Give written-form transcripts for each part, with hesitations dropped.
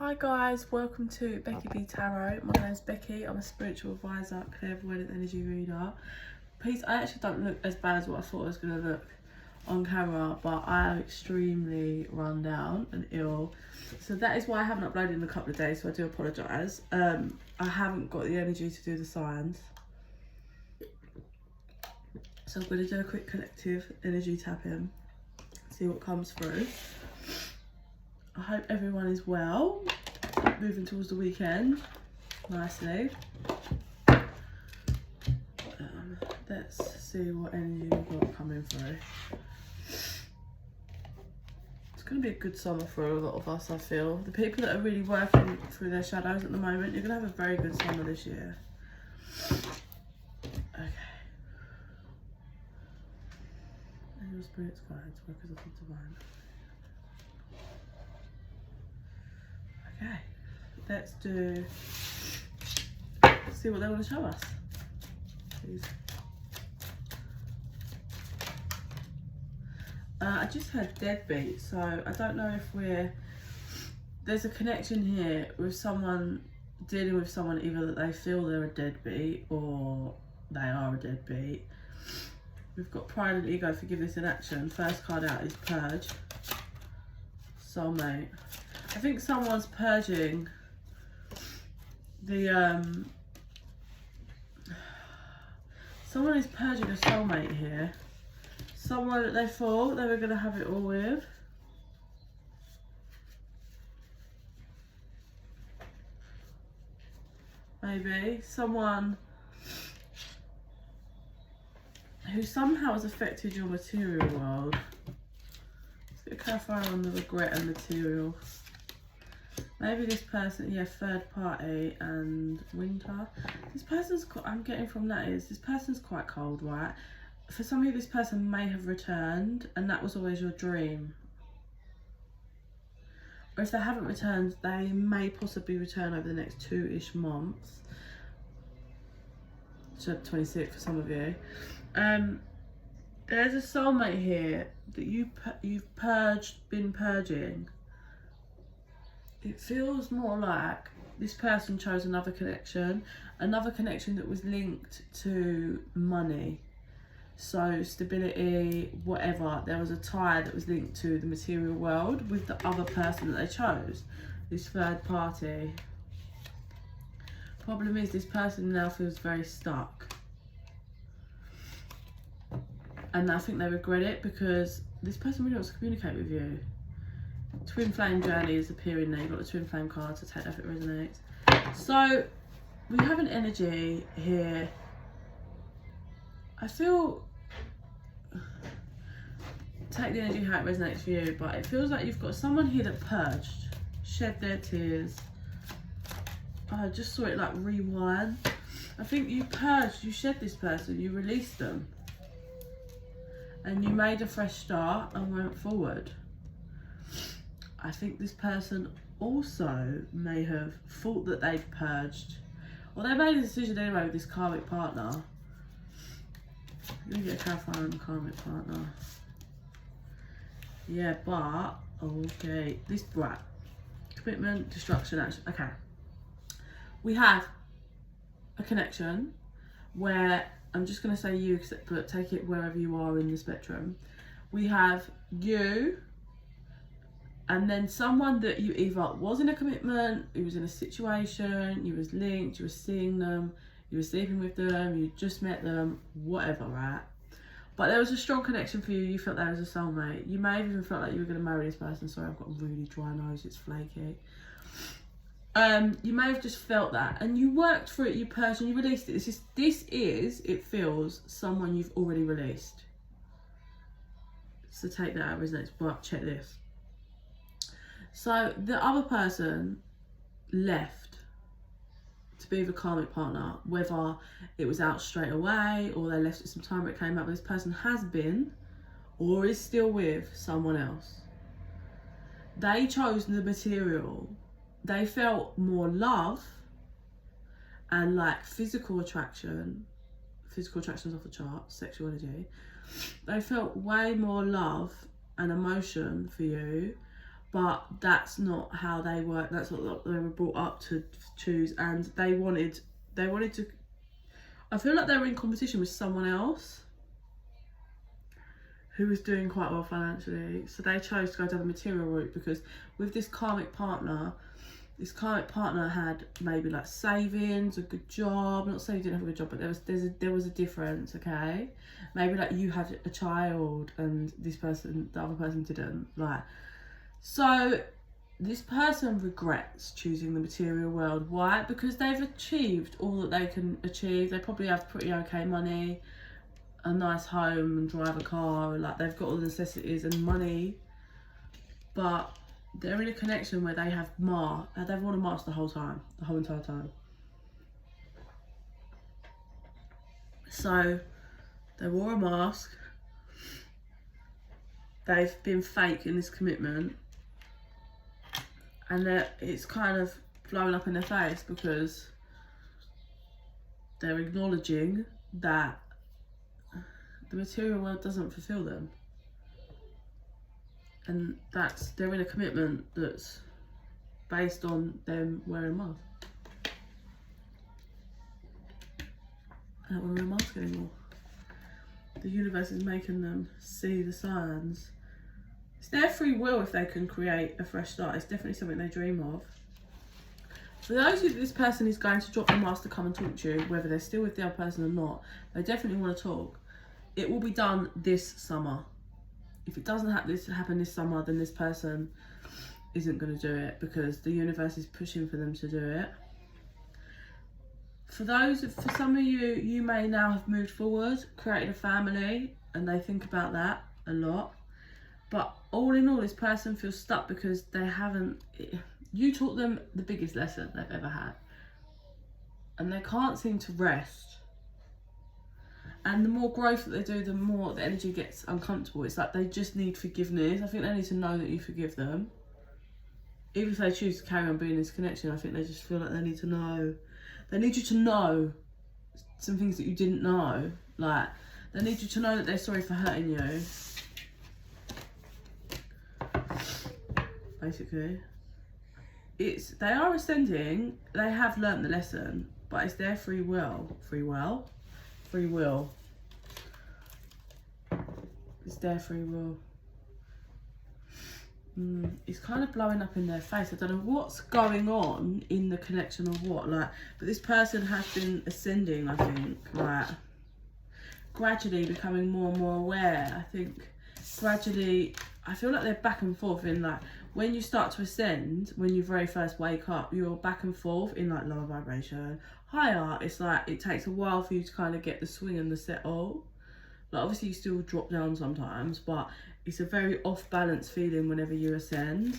Hi guys, welcome to Becky Tarot. My name's Becky. I'm a spiritual advisor, clairvoyant energy reader. Please, I actually don't look as bad as what I thought I was going to look on camera, but I am extremely run down and ill. So that is why I haven't uploaded in a couple of days, so I do apologise. I haven't got the energy to do the signs. So I'm going to do a quick collective energy tapping, see what comes through. I hope everyone is well, moving towards the weekend nicely. Let's see what energy we've got coming through. It's going to be a good summer for a lot of us, I feel. The people that are really working through their shadows at the moment, you're going to have a very good summer this year. Okay. And your spirit's guides, workers of the divine. Okay, let's see what they want to show us, please. I just heard deadbeat, so I don't know if there's a connection here with someone dealing with someone, either that they feel they're a deadbeat or they are a deadbeat. We've got pride and ego, forgiveness in action. First card out is purge, soulmate. I think someone's purging someone is purging a soulmate here. Someone that they thought they were going to have it all with. Maybe. Someone who somehow has affected your material world. Let's get a clarifier on the regret and material. Maybe this person, yeah, third party and winter. This person's, I'm getting from that is, this person's quite cold, right? For some of you, this person may have returned and that was always your dream. Or if they haven't returned, they may possibly return over the next 2-ish months. So 26 for some of you. There's a soulmate here that you've been purging. It feels more like this person chose another connection that was linked to money. So stability, whatever. There was a tie that was linked to the material world with the other person that they chose, this third party. Problem is, this person now feels very stuck. And I think they regret it because this person really wants to communicate with you. Twin flame journey is appearing there. You've got the twin flame card, so take that if it resonates. So we have an energy here. I feel, take the energy how it resonates for you, but it feels like you've got someone here that purged, shed their tears. I just saw it like rewind. I think you purged, you shed this person, you released them, and you made a fresh start and went forward. I think this person also may have thought that they'd purged, or they made a decision anyway with this karmic partner. I'm gonna get a clarifier on the karmic partner. Yeah, but okay, this brat, commitment, destruction, action. Okay, we have a connection where I'm just gonna say you, but take it wherever you are in the spectrum. We have you. And then someone that you either was in a commitment, you was in a situation, you was linked, you were seeing them, you were sleeping with them, you just met them, whatever, right? But there was a strong connection for you, you felt there was a soulmate. You may have even felt like you were going to marry this person. Sorry, I've got a really dry nose, it's flaky. You may have just felt that, and you worked through it, you purged and you released it. It feels someone you've already released. So take that out, resonates, but check this. So the other person left to be the karmic partner, whether it was out straight away or they left it some time it came up. This person has been or is still with someone else. They chose the material. They felt more love and like physical attraction. Physical attraction is off the chart, sexual energy. They felt way more love and emotion for you, but that's not how they work. That's what they were brought up to choose, and they wanted to. I feel like they were in competition with someone else who was doing quite well financially, so they chose to go down the material route, because with this karmic partner had maybe like savings, a good job. I'm not saying you didn't have a good job, but there was a difference, okay? Maybe like you had a child and the other person didn't. Like, so this person regrets choosing the material world. Why? Because they've achieved all that they can achieve. They probably have pretty okay money, a nice home, and drive a car. Like, they've got all the necessities and money, but they're in a connection where they've worn a mask the whole entire time. So they wore a mask. They've been fake in this commitment, and it's kind of blowing up in their face, because they're acknowledging that the material world doesn't fulfill them, and they're in a commitment that's based on them wearing a mask. I don't want to wear a mask anymore. The universe is making them see the signs. It's their free will if they can create a fresh start. It's definitely something they dream of. For those of you that this person is going to drop the mask to come and talk to you, whether they're still with the other person or not, they definitely want to talk. It will be done this summer. If it doesn't happen this summer, then this person isn't going to do it, because the universe is pushing for them to do it. For some of you, you may now have moved forward, created a family, and they think about that a lot. But all in all, this person feels stuck because you taught them the biggest lesson they've ever had, and they can't seem to rest. And the more growth that they do, the more the energy gets uncomfortable. It's like they just need forgiveness. I think they need to know that you forgive them. Even if they choose to carry on being in this connection, I think they just feel like they need to know. They need you to know some things that you didn't know. Like, they need you to know that they're sorry for hurting you. Basically. They are ascending. They have learnt the lesson, but it's their free will. Free will. It's their free will. It's kind of blowing up in their face. I don't know what's going on in the connection of what. But this person has been ascending, I think. Gradually becoming more and more aware. I think gradually, I feel like they're back and forth in when you start to ascend, when you very first wake up, you're back and forth in lower vibration, higher. It's it takes a while for you to kind of get the swing and the settle. Obviously you still drop down sometimes, but it's a very off balance feeling whenever you ascend,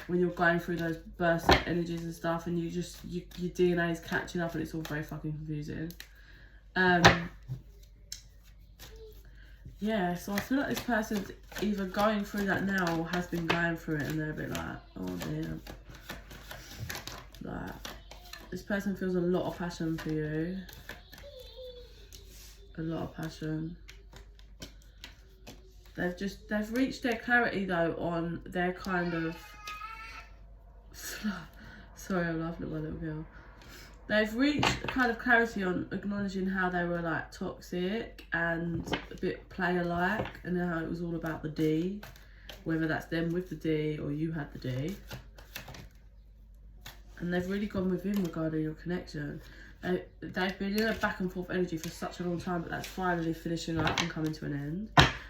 when you're going through those bursts of energies and stuff, and your DNA is catching up, and it's all very fucking confusing. Yeah, so I feel like this person's either going through that now or has been going through it, and they're a bit oh damn. This person feels a lot of passion for you. A lot of passion. They've reached their clarity though on their kind of sorry, I'm laughing at my little girl. They've reached kind of clarity on acknowledging how they were toxic and a bit player-like, and how it was all about the D, whether that's them with the D or you had the D. And they've really gone within regarding your connection. They've been in a back and forth energy for such a long time, but that's finally finishing up and coming to an end.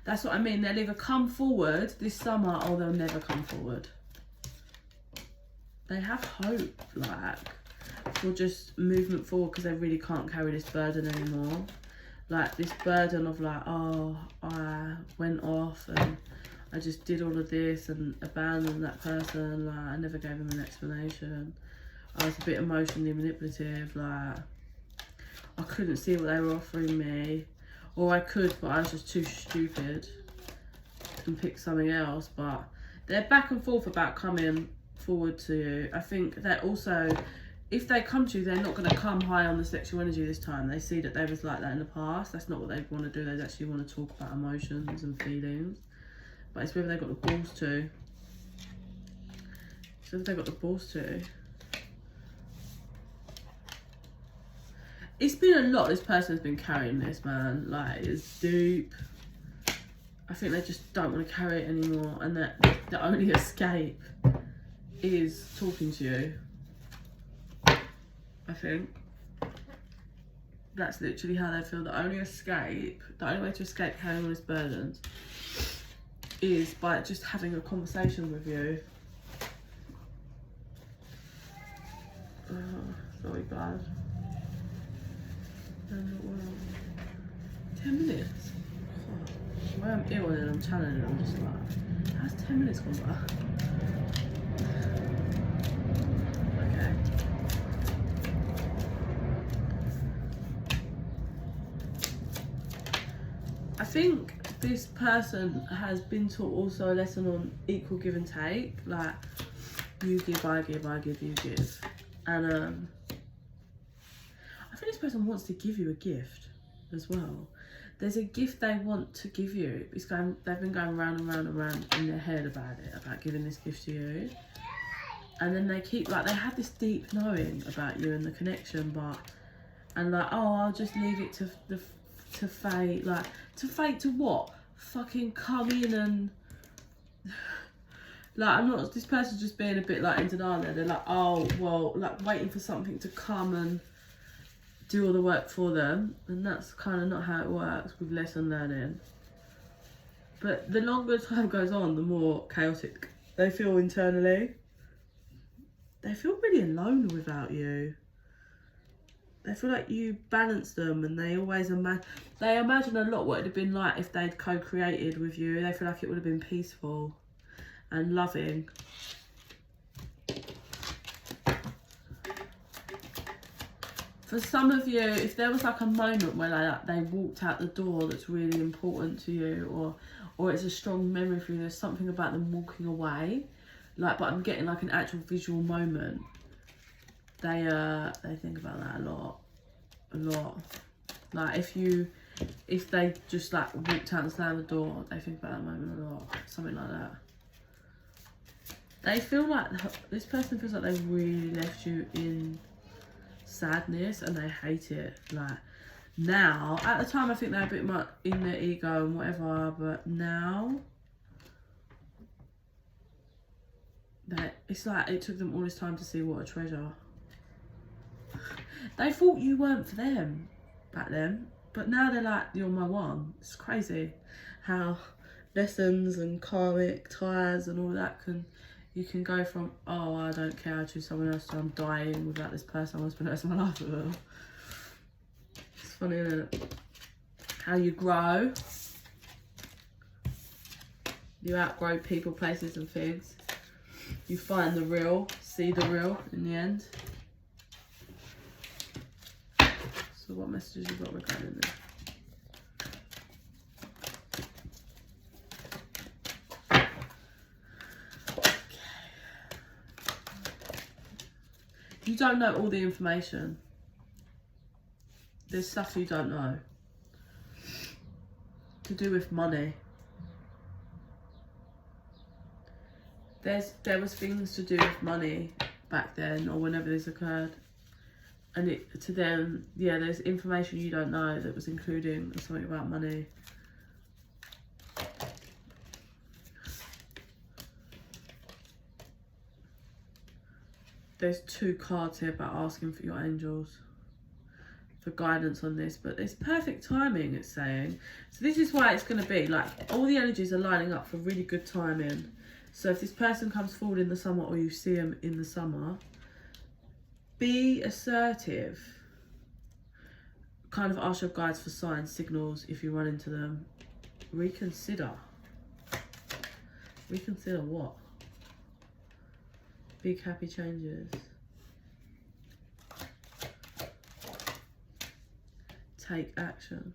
That's what I mean. They'll either come forward this summer or they'll never come forward. They have hope, for just movement forward, because they really can't carry this burden anymore. This burden of oh, I went off and I just did all of this and abandoned that person. I never gave them an explanation. I was a bit emotionally manipulative. I couldn't see what they were offering me. Or I could, but I was just too stupid and picked something else. But they're back and forth about coming forward to you. I think that also, if they come to you, they're not going to come high on the sexual energy this time. They see that they was like that in the past. That's not what they want to do. They actually want to talk about emotions and feelings. But it's whether they've got the balls to. So they got the balls to. It's been a lot. This person's been carrying this, man. Like, it's deep. I think they just don't want to carry it anymore, and that the only escape is talking to you. I think that's literally how they feel. The only way to escape carrying all these burdens is by just having a conversation with you. Oh, sorry, bad. Well, 10 minutes. Oh, when I'm ill and I'm channeling, I'm just like, how's 10 minutes gone by? Okay. I think this person has been taught also a lesson on equal give and take. Like, you give, I give, I give, you give. And I think this person wants to give you a gift as well. There's a gift they want to give you. They've been going round and round and round in their head about giving this gift to you. And then they keep, like, they have this deep knowing about you and the connection, and like, oh, I'll just leave it to fate. Like, to fate to what? Fucking come in and... Like, this person's just being a bit like in denial there. They're like, oh, well, like waiting for something to come and do all the work for them. And that's kind of not how it works with lesson learning. But the longer time goes on, the more chaotic they feel internally. They feel really alone without you. They feel like you balance them, and they always imagine a lot what it'd have been like if they'd co-created with you. They feel like it would have been peaceful and loving. For some of you, if there was like a moment where they walked out the door that's really important to you, or it's a strong memory for you, there's something about them walking away, like, but I'm getting like an actual visual moment. They think about that a lot. Like, if they just like walked out and slammed the door, they think about that moment a lot. Something like that. They feel like, this person feels like they really left you in sadness and they hate it. Like, now, at the time I think they're a bit much in their ego and whatever, but now, it's like it took them all this time to see what a treasure. They thought you weren't for them back then, but now they're like, you're my one. It's crazy how lessons and karmic ties and all that you can go from, oh, I don't care, I choose someone else, so I'm dying without this person, I want to spend the rest of my life with them. It's funny, isn't it? How you grow. You outgrow people, places and things. You find the real, see the real in the end. So what messages you got regarding this? You don't know all the information. There's stuff you don't know. To do with money. There was things to do with money back then, or whenever this occurred. And to them, yeah, there's information you don't know that was including something about money. There's 2 cards here about asking for your angels for guidance on this, but it's perfect timing, it's saying. So this is why it's going to be like all the energies are lining up for really good timing. So if this person comes forward in the summer, or you see them in the summer, be assertive. Kind of ask your guides for signs, signals if you run into them. Reconsider. Reconsider what? Big happy changes. Take action.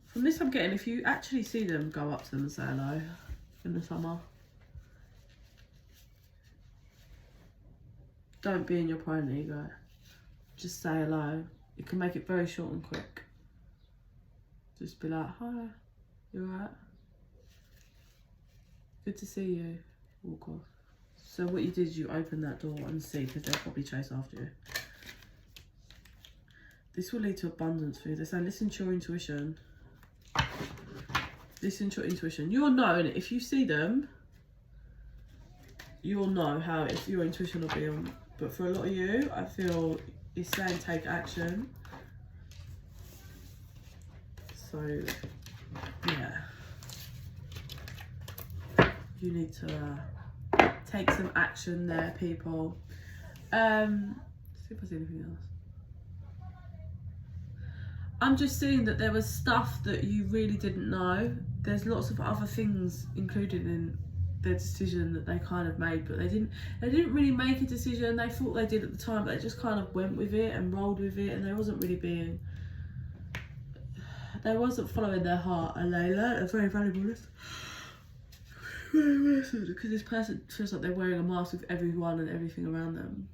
From this I'm getting, if you actually see them, go up to them and say hello in the summer. Don't be in your pride and ego. Just say hello. You can make it very short and quick. Just be like, hi, you alright? Good to see you. walk off. So what you did is you open that door and see, because they'll probably chase after you. This will lead to abundance for you. They're saying listen to your intuition. Listen to your intuition. You'll know, and if you see them, you'll know how if your intuition will be on. But for a lot of you, I feel it's saying take action. So yeah, you need to take some action there, people. Let's see if I see anything else. I'm just seeing that there was stuff that you really didn't know. There's lots of other things included in their decision that they kind of made, but they didn't really make a decision. They thought they did at the time, but they just kind of went with it and rolled with it, and they wasn't following their heart, and they learned a very valuable lesson. Because this person feels like they're wearing a mask with everyone and everything around them.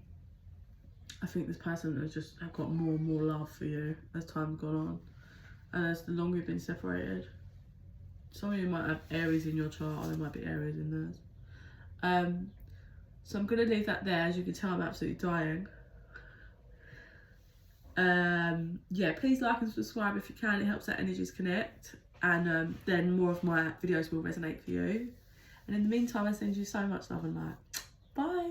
I think this person has just got more and more love for you as time's gone on, and as the longer you've been separated. Some of you might have Aries in your chart, or there might be Aries in theirs. So I'm going to leave that there. As you can tell, I'm absolutely dying. Yeah, please like and subscribe if you can. It helps that energies connect, and then more of my videos will resonate for you. And in the meantime, I send you so much love and light. Bye.